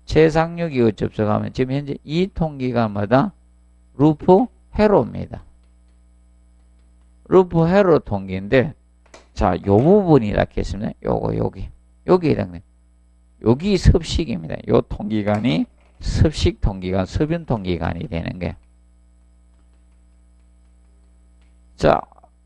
최상류기구 접속하면 지금 현재 이 통기관마다 루프 회로입니다. 루프 회로 통기인데, 자, 요 부분이라 했습니다. 요거, 여기 해당돼. 여기 섭식입니다. 요 통기관이 섭식 통기관, 섭연 통기관이 되는 거예요. 자,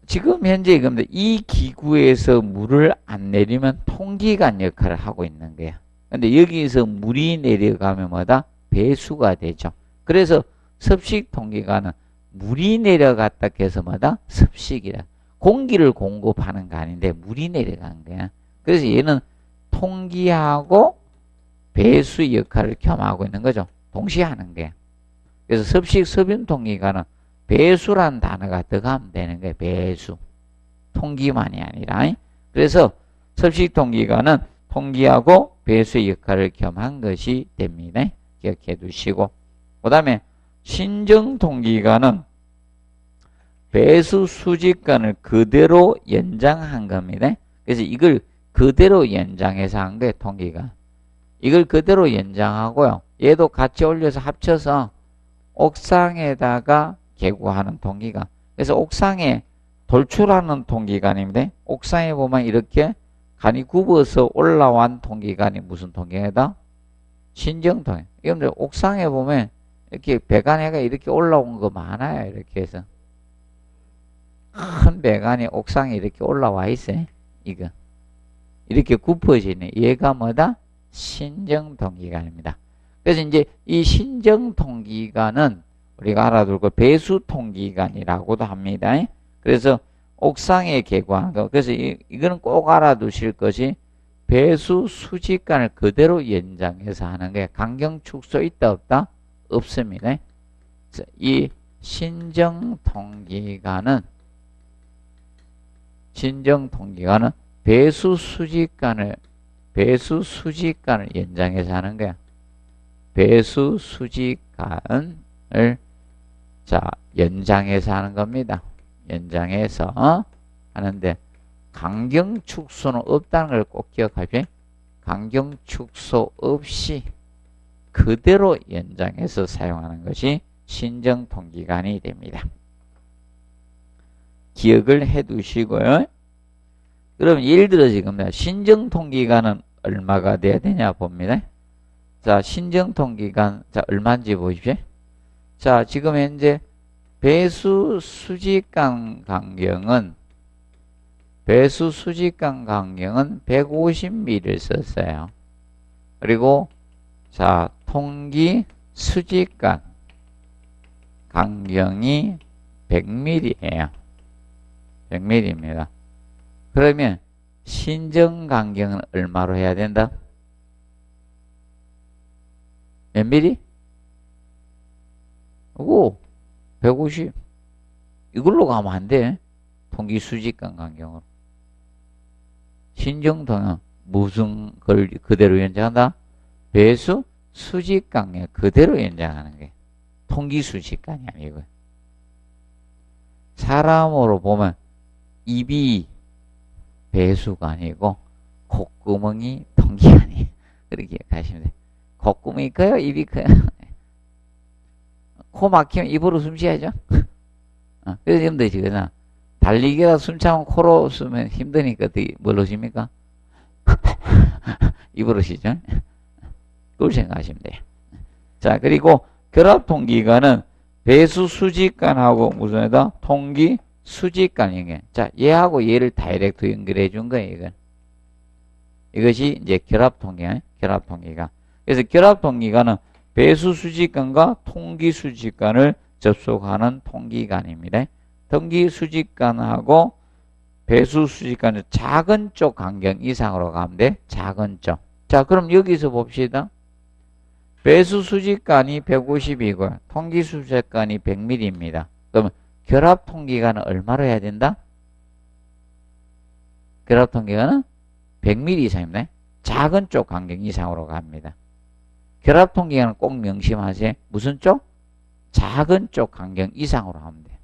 지금 현재 이겁니다. 이 기구에서 물을 안 내리면 통기관 역할을 하고 있는 거야. 근데 여기서 물이 내려가면 뭐다? 배수가 되죠. 그래서 섭식 통기관은 물이 내려갔다 해서 뭐다? 섭식이라. 공기를 공급하는 거 아닌데 물이 내려간 거야. 그래서 얘는 통기하고 배수 역할을 겸하고 있는 거죠. 동시에 하는 거야. 그래서 섭식 섭연 통기관은 배수란 단어가 들어가면 되는 거예요. 배수. 통기만이 아니라. 그래서 섭식 통기관은 통기하고 배수의 역할을 겸한 것이 됩니다. 기억해 두시고. 그 다음에 신정 통기관은 배수 수직관을 그대로 연장한 겁니다. 그래서 이걸 그대로 연장해서 한 거예요. 통기관. 이걸 그대로 연장하고요. 얘도 같이 올려서 합쳐서 옥상에다가 개구하는 통기관. 그래서 옥상에 돌출하는 통기관입니다. 옥상에 보면 이렇게 간이 굽어서 올라온 통기관이 무슨 통기관이다? 신정통기관. 이건 옥상에 보면 이렇게 배관에가 이렇게 올라온 거 많아요. 이렇게 해서. 큰 배관이 옥상에 이렇게 올라와 있어요. 이거. 이렇게 굽어지네. 얘가 뭐다? 신정통기관입니다. 그래서 이제 이 신정통기관은 우리가 알아둘 거 배수통기관이라고도 합니다. 그래서 옥상에 개구하는 거. 그래서 이거는 꼭 알아두실 것이 배수 수직관을 그대로 연장해서 하는 거예요. 강경 축소 있다 없다? 없습니다. 이 신정통기관은 배수 수직관을 연장해서 하는 거야. 배수 수직관을 자, 연장해서 하는 겁니다. 연장해서 하는데 강경 축소는 없다는 걸 꼭 기억하십시오. 강경 축소 없이 그대로 연장해서 사용하는 것이 신정통기관이 됩니다. 기억을 해 두시고요. 그럼 예를 들어 지금 신정통기관은 얼마가 돼야 되냐 봅니다. 자, 신정통기관 자 얼마인지 보십시오. 자, 지금 현재 배수 수직관 간격은 150mm를 썼어요. 그리고 자, 통기 수직관 간격이 100mm예요. 100mm입니다. 그러면 신정 간격은 얼마로 해야 된다? 몇 mm? 그리고 150 이걸로 가면 안 돼. 통기 수직간 간경으로. 신정통은 무슨 걸 그대로 연장한다? 배수 수직간에 그대로 연장하는 게 통기 수직간이 아니고요. 사람으로 보면 입이 배수가 아니고 콧구멍이 통기간이에요. 그렇게 가시면 돼요. 콧구멍이 커요? 입이 커요? 코 막히면 입으로 숨 쉬어야죠. 그래서 힘들지. 달리기라 숨 참으면 코로 숨으면 힘드니까 어떻게 뭘로 쉽니까? 입으로 쉬죠. 그걸 생각하시면 돼요. 자, 그리고 결합통기간은 배수 수직간하고 무슨 애다? 통기 수직간 연결. 자, 얘하고 얘를 다이렉트 연결해 준 거예요, 이건. 이것이 이제 결합통기간, 결합통기간. 그래서 결합통기간은 배수 수직간과 통기 수직간을 접속하는 통기간입니다. 통기 수직간하고 배수 수직간은 작은 쪽 간격 이상으로 가면 돼. 작은 쪽. 자, 그럼 여기서 봅시다. 배수 수직간이 150이고요. 통기 수직간이 100mm입니다. 그러면 결합 통기간은 얼마로 해야 된다? 결합 통기간은 100mm 이상입니다. 작은 쪽 간격 이상으로 갑니다. 결합 통기간은 꼭 명심하세요. 무슨 쪽? 작은 쪽 간격 이상으로 하면 돼요.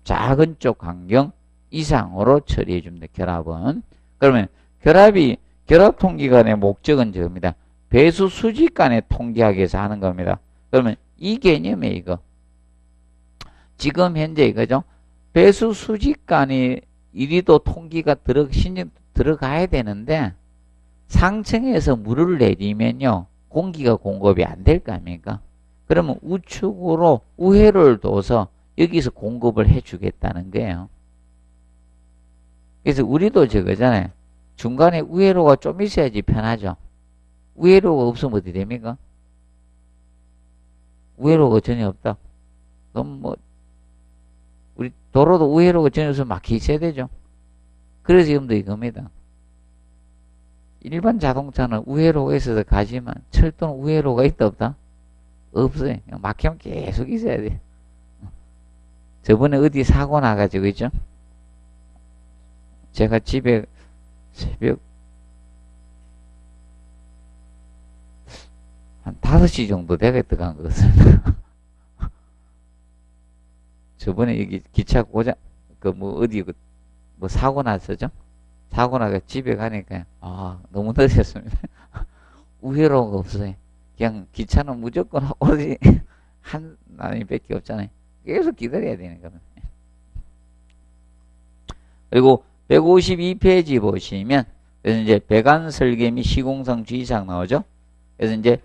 작은 쪽 간격 이상으로 처리해 줍니다. 결합은. 그러면 결합 통기간의 목적은 저겁니다. 배수 수직간에 통기하기 위해서 하는 겁니다. 그러면 이 개념에 이거. 지금 현재 이거죠. 배수 수직간이 이리도 통기가 신경 들어가야 되는데 상층에서 물을 내리면요. 공기가 공급이 안 될 거 아닙니까? 그러면 우측으로 우회로를 둬서 여기서 공급을 해주겠다는 거예요. 그래서 우리도 저거잖아요. 중간에 우회로가 좀 있어야지 편하죠. 우회로가 없으면 어떻게 됩니까? 우회로가 전혀 없다. 그럼 뭐 우리 도로도 우회로가 전혀 없으면 막혀 있어야 되죠. 그래서 지금도 이겁니다. 일반 자동차는 우회로가 있어서 가지만 철도는 우회로가 있다 없다? 없어요. 그냥 막히면 계속 있어야 돼. 저번에 어디 사고 나가지고 있죠? 제가 집에 새벽 한 5시 정도 되겠다 간 것 같습니다. 저번에 여기 기차 고장 어디 뭐 사고 났었죠? 사고 나가 집에 가니까 너무 늦었습니다. 우회로가 없어요. 그냥 기차는 무조건 오지 한 라인밖에 없잖아요. 계속 기다려야 되는 겁니다. 그리고 152페이지 보시면 그래서 이제 배관 설계 및 시공상 주의사항 나오죠. 그래서 이제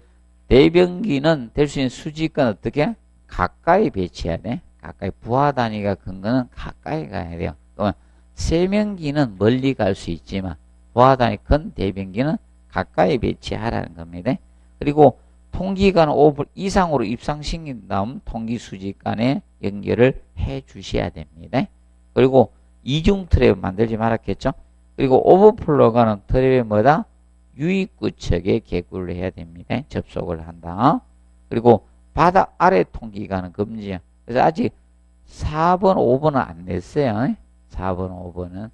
대변기는 될 수 있는 수직간 어떻게 가까이 배치해야 돼. 가까이 부하 단위가 큰 거는 가까이 가야 돼요. 그러면 세면기는 멀리 갈 수 있지만 부하 단위 큰 대변기는 가까이 배치하라는 겁니다. 그리고 통기간 5분 이상으로 입상시킨 다음 통기 수직간에 연결을 해 주셔야 됩니다. 그리고 이중 트랩 만들지 말았겠죠. 그리고 오버플로가는 트랩에 뭐다? 유입구척에 개구를 해야 됩니다. 접속을 한다. 그리고 바닥 아래 통기간은 금지야. 그래서 아직 4번, 5번은 안 냈어요. 4번, 5번은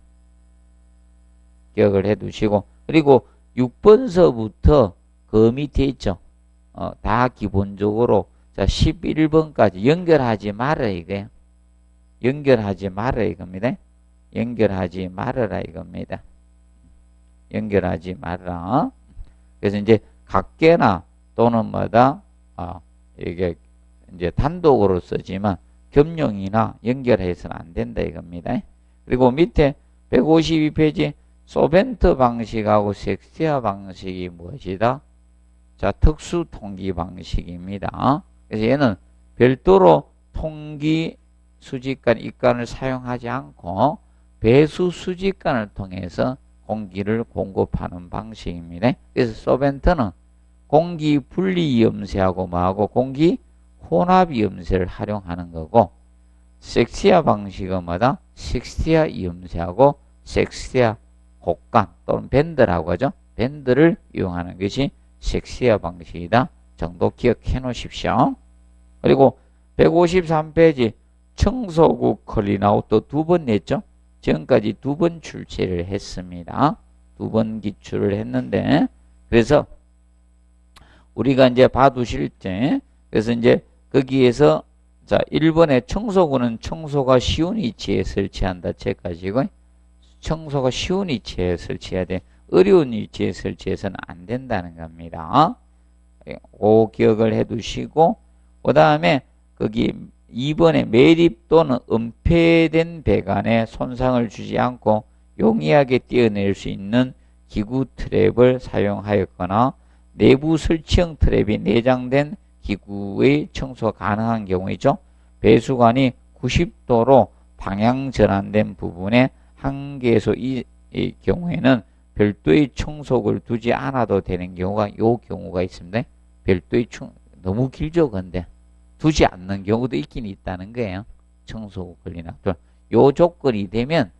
기억을 해 두시고 그리고 6번서부터 그 밑에 있죠. 다 기본적으로 자 11번까지 연결하지 말아 이거예요. 연결하지 말아 이겁니다. 연결하지 말아라 이겁니다. 연결하지 말아라. 그래서 이제 각계나 또는 뭐다 이게 이제 단독으로 쓰지만 겸용이나 연결해서는 안 된다 이겁니다. 그리고 밑에 152페이지 소벤트 방식하고 섹시아 방식이 무엇이다? 자, 특수 통기 방식입니다. 그래서 얘는 별도로 통기 수직간 입간을 사용하지 않고 배수 수직간을 통해서 공기를 공급하는 방식입니다. 그래서 소벤트는 공기 분리 염세하고 뭐하고 공기 혼합 염세를 활용하는 거고 섹시아 방식은 뭐다? 섹시아 염세하고 섹시아 곡간 또는 밴드라고 하죠. 밴드를 이용하는 것이 섹시아 방식이다. 정도 기억해 놓으십시오. 그리고 153페이지 청소구 클린아웃 또 2번 냈죠. 지금까지 2번 출제를 했습니다. 2번 기출을 했는데 그래서 우리가 이제 봐두실 때 그래서 이제 거기에서 자 1번에 청소구는 청소가 쉬운 위치에 설치한다. 제가지고 청소가 쉬운 위치에 설치해야 돼. 어려운 위치에 설치해서는 안 된다는 겁니다. 그 기억을 해 두시고 그 다음에 거기 2번에 매립 또는 은폐된 배관에 손상을 주지 않고 용이하게 떼어낼 수 있는 기구 트랩을 사용하였거나 내부 설치형 트랩이 내장된 기구의 청소가 가능한 경우이죠. 배수관이 90도로 방향 전환된 부분에 한계소 이 경우에는 별도의 청소구를 두지 않아도 되는 경우가 요 경우가 있습니다. 별도의 너무 길죠, 근데 두지 않는 경우도 있긴 있다는 거예요. 청소구 클린아웃 요 조건이 되면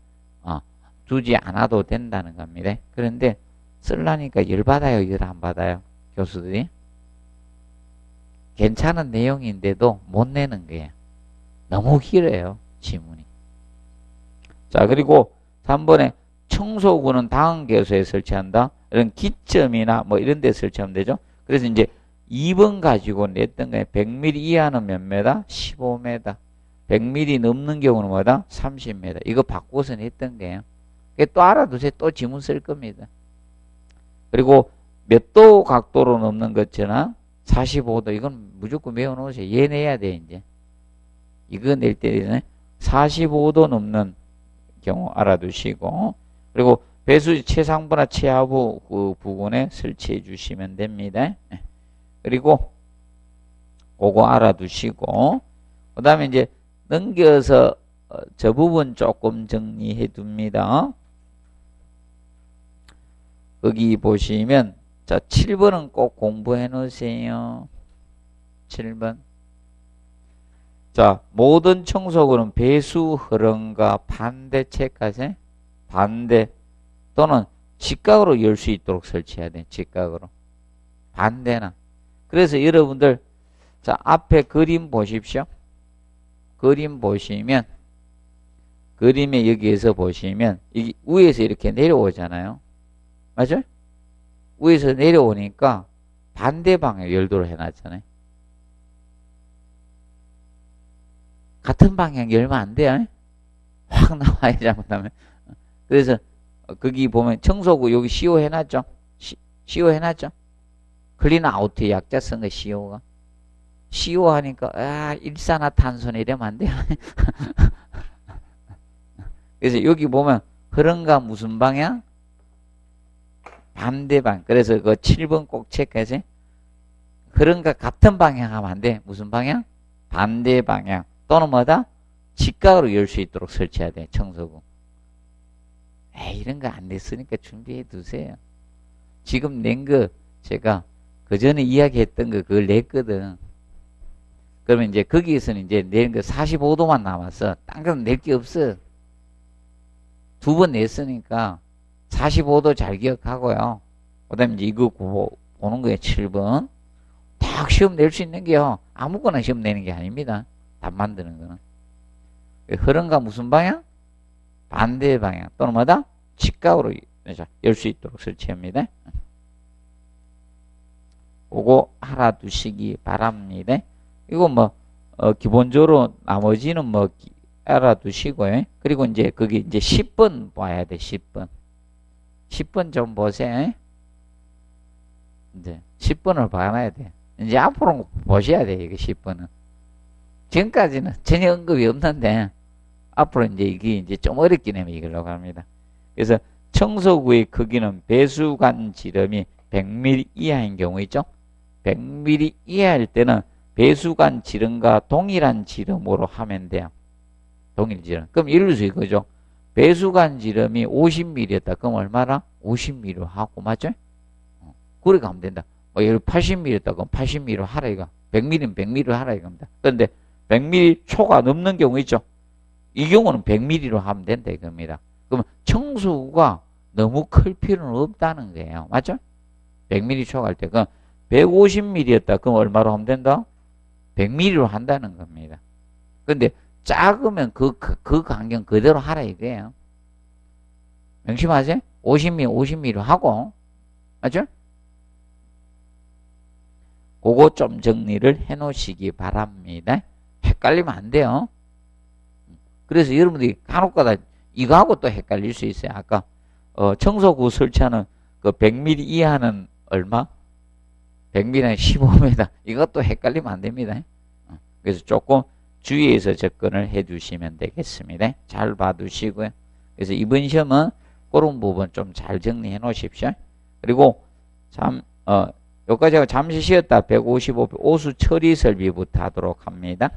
두지 않아도 된다는 겁니다. 그런데 쓰려니까 열받아요, 열 안 받아요, 교수들이? 괜찮은 내용인데도 못 내는 거예요. 너무 길어요, 지문이. 자, 그리고 3번에 청소구는 다음 개소에 설치한다. 이런 기점이나 뭐 이런 데 설치하면 되죠. 그래서 이제 2번 가지고 냈던 거에 100mm 이하는 몇 메다? 15m. 100mm 넘는 경우는 뭐다? 30m. 이거 바꿔서 냈던 거예요. 또 알아두세요. 또 지문 쓸 겁니다. 그리고 몇 도 각도로 넘는 것처럼 45도. 이건 무조건 외워놓으세요. 얘 내야 돼, 이제. 이거 낼 때는 45도 넘는 경우 알아두시고, 그리고 배수 최상부나 최하부 그 부분에 설치해 주시면 됩니다. 그리고 그거 알아두시고, 그 다음에 이제 넘겨서 저 부분 조금 정리해 둡니다. 거기 보시면 자 7번은 꼭 공부해 놓으세요. 7번. 자, 모든 청소구는 배수 흐름과 반대체까지 반대 또는 직각으로 열 수 있도록 설치해야 돼. 직각으로. 반대나. 그래서 여러분들 자 앞에 그림 보십시오. 그림 보시면 그림에 여기에서 보시면 이게 위에서 이렇게 내려오잖아요. 맞아요? 위에서 내려오니까 반대 방향 열도를 해놨잖아요. 같은 방향 열면 안 돼요. 확 나와야 잘못하면. 그래서 거기 보면 청소구 여기 CO 해놨죠. CO 해놨죠. 클린아웃의 약자 쓴 거 CO가. CO 하니까 일산화탄소는 이러면 안 돼요. 그래서 여기 보면 흐름과 무슨 방향? 반대방. 그래서 그 7번 꼭 체크해서 흐름과 같은 방향 하면 안 돼. 무슨 방향? 반대 방향. 또는 뭐다? 직각으로 열 수 있도록 설치해야 돼. 청소구. 이런 거 안 냈으니까 준비해 두세요. 지금 낸 거 제가 그 전에 이야기했던 거 그걸 냈거든. 그러면 이제 거기에서는 이제 낸 거 45도만 남았어. 딴 건 낼 게 없어. 2번 냈으니까 45도 잘 기억하고요. 그 다음에 이제 이거 보는 거예요. 7번. 딱 시험 낼 수 있는 게요. 아무거나 시험 내는 게 아닙니다. 답 만드는 거는. 흐름과 무슨 방향? 반대 방향. 또는 뭐다? 직각으로 열 수 있도록 설치합니다. 그거 알아두시기 바랍니다. 이거 뭐, 기본적으로 나머지는 뭐, 알아두시고요. 그리고 이제 거기 이제 10번 봐야 돼. 10번. 10번 좀 보세요. 이제 10번을 봐놔야 돼. 이제 앞으로 보셔야 돼. 이거 10번은. 지금까지는 전혀 언급이 없는데 앞으로 이제 이게 이제 좀 어렵긴 하면 이걸로 갑니다. 그래서 청소구의 크기는 배수관 지름이 100mm 이하인 경우 있죠. 100mm 이하일 때는 배수관 지름과 동일한 지름으로 하면 돼요. 동일 지름. 그럼 예를 들어서 이거죠. 배수관 지름이 50mm였다. 그럼 얼마나? 50mm로 하고, 맞죠? 그렇게 하면 된다. 예를 80mm였다. 그럼 80mm로 하라 이거. 100mm는 100mm로 하라 이겁니다. 그런데 100mm 초가 넘는 경우 있죠. 이 경우는 100mm로 하면 된다 이겁니다. 그러면 청소구가 너무 클 필요는 없다는 거예요. 맞죠? 100mm 초과 할 때. 그럼 150mm였다. 그럼 얼마로 하면 된다? 100mm로 한다는 겁니다. 근데 작으면 그 간격 그대로 하라 이거예요. 명심하세요? 50mm, 50mm로 하고. 맞죠? 그거 좀 정리를 해 놓으시기 바랍니다. 헷갈리면 안 돼요. 그래서 여러분들이 간혹가다 이거하고 또 헷갈릴 수 있어요. 아까 청소구 설치하는 그 100mm 이하는 얼마? 100mm는 15m. 이것도 헷갈리면 안 됩니다. 그래서 조금 주의해서 접근을 해 주시면 되겠습니다. 잘 봐두시고요. 그래서 이번 시험은 그런 부분 좀 잘 정리해 놓으십시오. 그리고 여기까지 하고 잠시 쉬었다 155 오수 처리 설비부터 하도록 합니다.